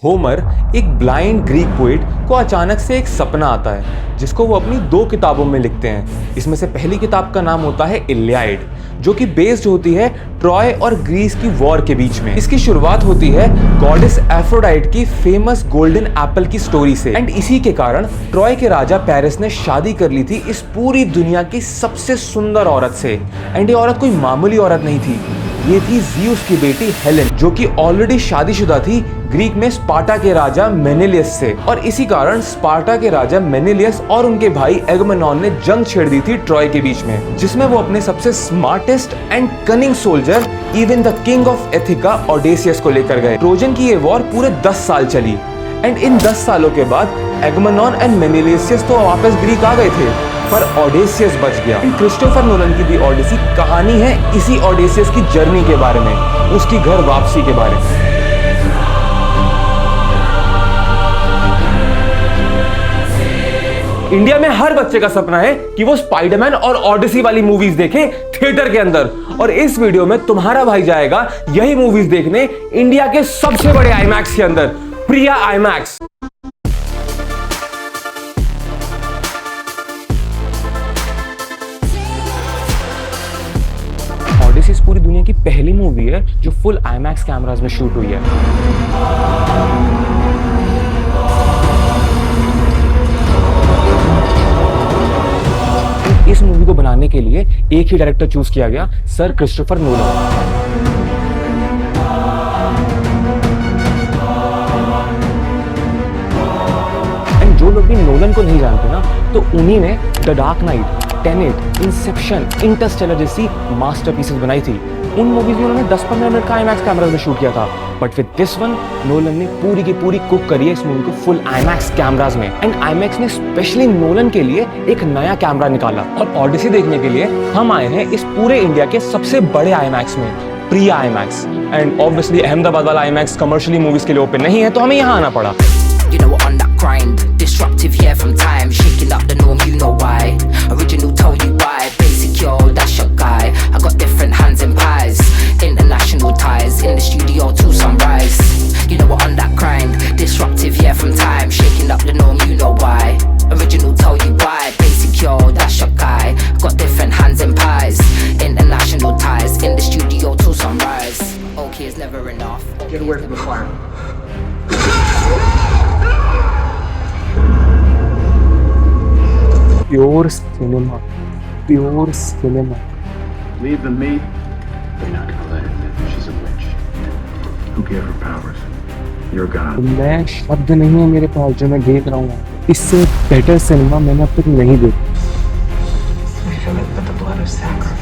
Homer, एक blind Greek poet को अचानक से एक सपना आता है जिसको वो अपनी 2 किताबों में लिखते हैं। इसमें से पहली किताब का नाम होता है इलियाड, जो कि बेस्ड होती है ट्रॉय और ग्रीस की वॉर के बीच में। इसकी शुरुआत होती है गॉडेस एफ्रोडाइट की फेमस गोल्डन एप्पल की स्टोरी से, एंड इसी के कारण ट्रॉय के राजा पेरिस ने शादी कर ली थी इस पूरी दुनिया की सबसे सुंदर औरत से। एंड ये औरत कोई मामूली औरत नहीं थी, ये थी ज़ीउस की बेटी हेलेन, जो कि ऑलरेडी शादीशुदा थी ग्रीक में स्पार्टा के राजा मेनेलियस से। और इसी कारण स्पार्टा के राजा मेनेलियस और उनके भाई एगमेनॉन ने जंग छेड़ दी थी ट्रॉय के बीच में, जिसमें वो अपने सबसे smartest and cunning soldier even the king of Ithaca Odysseus को लेकर गए। ट्रोजन की ये वॉर पूरे 10 साल चली, एंड इन 10 सालों के बाद एगमेनॉन एंड मेनेलियस तो वापस ग्रीक आ गए थे, पर ओडेसियस बच गया। क्रिस्टोफर नोलन की दी ओडिसी कहानी है इसी ओडेसियस की जर्नी के बारे में, उसकी घर वापसी के बारे में। इंडिया में हर बच्चे का सपना है कि वो स्पाइडरमैन और ओडिसी वाली मूवीज देखे थिएटर के अंदर, और इस वीडियो में तुम्हारा भाई जाएगा यही मूवीज देखने इंडिया के सबसे बड़े आईमैक्स के अंदर, प्रिया आईमैक्स। ओडिसी पूरी दुनिया की पहली मूवी है जो फुल आईमैक्स कैमरास में शूट हुई है। इस मूवी को बनाने के लिए एक ही डायरेक्टर चूज किया गया, सर क्रिस्टोफर नोलन। एंड जो लोग भी नोलन को नहीं जानते ना, तो उन्हीं ने the dark night, Tenet, Inception, Interstellar जैसी मास्टरपीसेस बनाई थी। उन मूवीज में उन्होंने 10-15 मिनट का आईमैक्स कैमरा में शूट किया था, but with this one Nolan ने पूरी की पूरी कुक करी है इस मूवी को फुल आईमैक्स कैमरास में। एंड आईमैक्स ने स्पेशली नोलन के लिए एक नया कैमरा निकाला, और ओडिसी देखने के लिए हम आए हैं इस पूरे इंडिया के सबसे बड़े आईमैक्स में, प्रिया आईमैक्स। एंड ऑब्वियसली अहमदाबाद वाला आईमैक्स कमर्शियली मूवीज के लिए ओपन नहीं है, तो हमें यहाँ आना पड़ा। You know we're on that grind, disruptive yeah from time, shaking up the norm, you know why. Original tell you why, basic yo, that's your guy. I got different hands and pies, international ties, in the studio till sunrise. You know we're on that grind, disruptive yeah from time, shaking up the norm, you know why. Original tell you why, basic yo, that's your guy. I got different hands and pies, international ties, in the studio till sunrise. Okay, it's never enough. Get away from the fire. Pure cinema, pure cinema. Leave the meat. They're not gonna let her live. She's a witch. Who gave her powers? Your God. मैं शब्द नहीं है मेरे पास जो मैं देख रहा हूँ, इससे बेटर सिनेमा मैंने अब तक नहीं देखा। We fill it with the blood of sacrifice.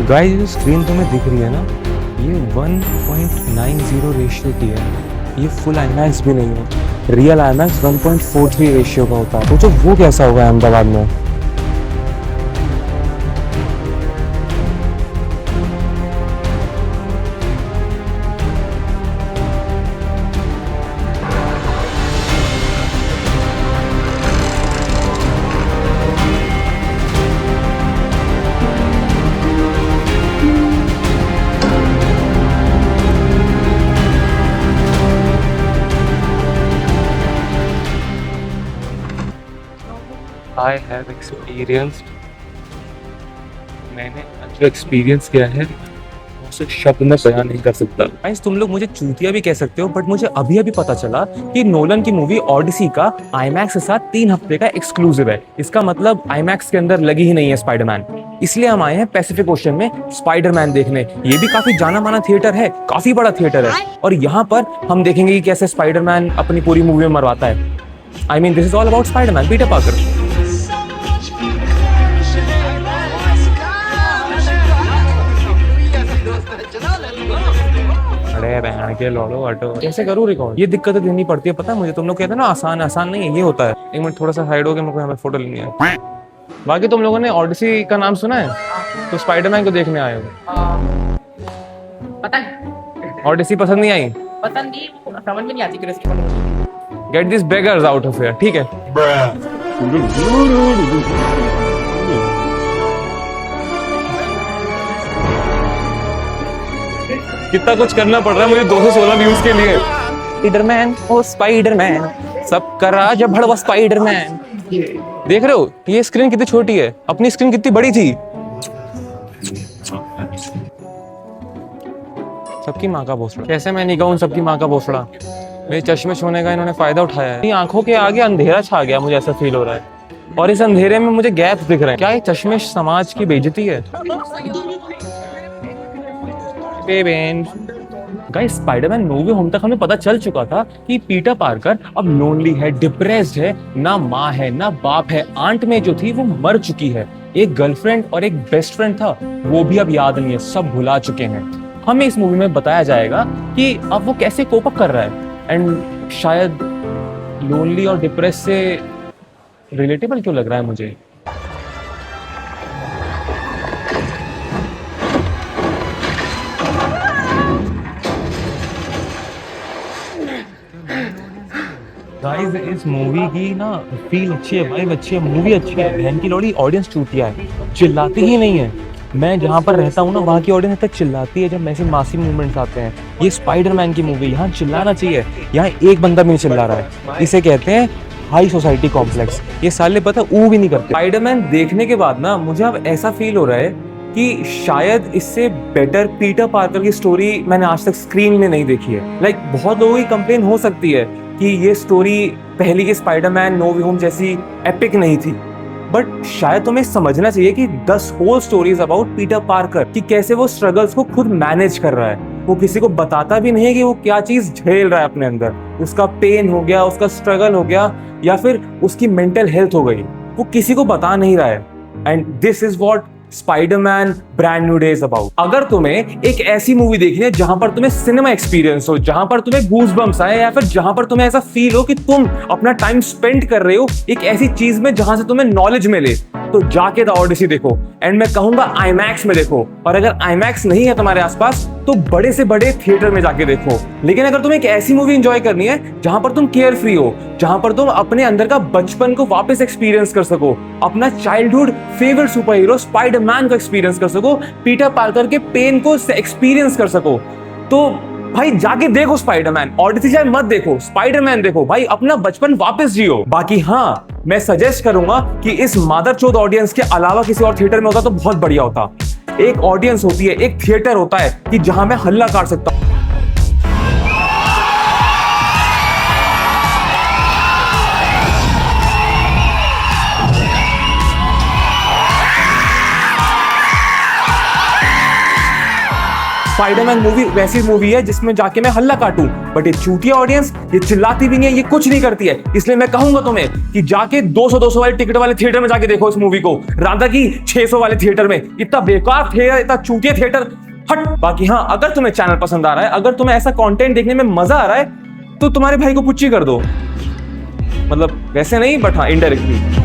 Guys जो स्क्रीन तुम्हें दिख रही है ना, ये 1.90 रेशियो की है, ये फुल आईमैक्स भी नहीं है। रियल आईमैक्स 1.43 रेशियो का होता है, तो वो कैसा होगा अहमदाबाद में। I have experienced, मैंने जो एक्सपीरियंस किया है उसे शब्द में बयान नहीं कर सकता। गाइस तुम लोग मुझे चूतिया भी कह सकते हो, बट मुझे अभी पता चला कि नोलन की मूवी ओडिसी का आईमैक्स के साथ 3 हफ्ते का एक्सक्लूसिव है। इसका मतलब आईमैक्स के अंदर लगी ही नहीं है स्पाइडरमैन, इसलिए हम आए हैं पैसिफिक ओशन में स्पाइडरमैन देखने। ये भी काफी जाना माना थिएटर है, काफी बड़ा थिएटर है, और यहाँ पर हम देखेंगे कि कैसे स्पाइडरमैन अपनी पूरी मूवी में मरवाता है। I mean this is all about Spiderman, Peter Parker. अरे बहन के लौड़ो हटो, कैसे करूँ रिकॉर्ड? ये दिक्कतें देनी पड़ती है, पता है मुझे। तुम लोग कहते हैं ना आसान आसान नहीं है, ये होता है। एक मिनट थोड़ा सा साइड हो गया, मेरे को हमें फोटो लेनी है। बाकी तुम लोगों ने ओडिसी का नाम सुना है? तो स्पाइडरमैन को देखने आए हो? पता नहीं, ओडिसी पसंद नहीं आई? पता नहीं, समझ में नहीं आती Christopher Nolan. Get this beggars out of here, ठीक है? कितना कुछ करना पड़ रहा है मुझे 216 व्यूज के लिए। स्पाइडरमैन, ओ स्पाइडरमैन, सब करा जब भड़वा स्पाइडरमैन। देख रहे हो ये स्क्रीन कितनी छोटी है, अपनी स्क्रीन कितनी बड़ी थी। सबकी माँ का भोसड़ा, कैसे मैं नहीं कहूँ सबकी माँ का भोसड़ा। मेरे चश्मे छूने का इन्होंने फायदा उठाया है। आंखों के आगे अंधेरा छा गया, मुझे ऐसा फील हो रहा है, और इस अंधेरे में मुझे गैप दिख रहे हैं। क्या ये चश्मे समाज की बेइज्जती है? Guys, Spiderman No Way home तक हमें पता चल चुका था कि पीटर पार्कर अब लोनली है, डिप्रेस्ड है, ना माँ है ना बाप है, आंट में जो थी वो मर चुकी है, एक गर्लफ्रेंड और एक बेस्ट फ्रेंड था वो भी अब याद नहीं है, सब भुला चुके हैं। हमें इस मूवी में बताया जाएगा कि अब वो कैसे कोप अप कर रहा है, एंड शायद लोनली और डिप्रेस से रिलेटेबल क्यों लग रहा है मुझे। गाइस, इस मूवी की ना फील अच्छी है, वाइब अच्छी है, मूवी अच्छी है। बहन की लोड़ी ऑडियंस चूतिया है, चिल्लाती ही नहीं है। मैं जहाँ पर रहता हूँ ना वहाँ की ऑडियंस तक चिल्लाती है जब ऐसे मासी मूवमेंट्स आते हैं। ये स्पाइडरमैन की मूवी, यहाँ चिल्लाना चाहिए, यहाँ एक बंदा भी नहीं चिल्ला रहा है। इसे कहते हैं हाई सोसाइटी कॉम्प्लेक्स। ये साले पता ऊ भी नहीं करते। स्पाइडरमैन देखने के बाद ना मुझे अब ऐसा फील हो रहा है कि शायद इससे बेटर पीटर पार्कर की स्टोरी मैंने आज तक स्क्रीन में नहीं देखी है। लाइक बहुत लोगों की कंप्लेन हो सकती है कि ये स्टोरी पहले की स्पाइडरमैन नो वे होम जैसी एपिक नहीं थी, बट शायद तुम्हें समझना चाहिए कि the whole story is about Peter Parker, कि कैसे वो स्ट्रगल्स को खुद मैनेज कर रहा है। वो किसी को बताता भी नहीं है कि वो क्या चीज झेल रहा है अपने अंदर। उसका पेन हो गया, उसका स्ट्रगल हो गया, या फिर उसकी मेंटल हेल्थ हो गई, वो किसी को बता नहीं रहा है। And this is what Spiderman brand new day is about. अगर तुम्हें एक ऐसी मूवी देखनी है जहां पर तुम्हें सिनेमा एक्सपीरियंस हो, जहां पर तुम्हें गूज़बम्प्स आए, या फिर जहां पर तुम्हें ऐसा फील हो कि तुम अपना टाइम स्पेंड कर रहे हो एक ऐसी चीज में जहां से तुम्हें नॉलेज मिले, तो जाके द ओडिसी देखो। एंड मैं कहूंगा आईमैक्स में देखो, और अगर आईमैक्स नहीं है तुम्हारे आसपास तो बड़े से बड़े थिएटर में जाके देखो। लेकिन अगर तुम्हें एक ऐसी मूवी एंजॉय करनी है जहां पर तुम केयर फ्री हो, जहां पर तुम अपने अंदर का बचपन को वापस एक्सपीरियंस कर सको, अपना childhood favourite super hero Spiderman को एक्सपीरियंस कर सको, पीटर पार्कर के पेन को एक्सपीरियंस कर सको, तो भाई जाके देखो स्पाइडरमैन। ऑडिसी चाहे मत देखो, स्पाइडरमैन देखो भाई, अपना बचपन वापस जियो। बाकी हाँ, मैं सजेस्ट करूंगा कि इस मादरचोद ऑडियंस के अलावा किसी और थिएटर में होता तो बहुत बढ़िया होता। एक ऑडियंस होती है, एक थिएटर होता है कि जहां मैं हल्ला काट सकता हूं। स्पाइडरमैन मूवी वैसी मूवी है जिसमें जाके मैं हल्ला काटूं, बट ये चूतिया ऑडियंस, ये चिल्लाती भी नहीं है, ये कुछ नहीं करती है। इसलिए मैं कहूंगा तुम्हें कि जाके 200 वाले टिकट वाले थिएटर में जाके देखो इस मूवी को, राधा की 600 वाले थिएटर में। इतना बेकार थिएटर, इतना चूतिया थिएटर, हट। बाकी हाँ, अगर तुम्हें चैनल पसंद आ रहा है, अगर तुम्हें ऐसा कंटेंट देखने में मजा आ रहा है, तो तुम्हारे भाई को पुच्ची कर दो। मतलब वैसे नहीं, बट हाँ इनडायरेक्टली।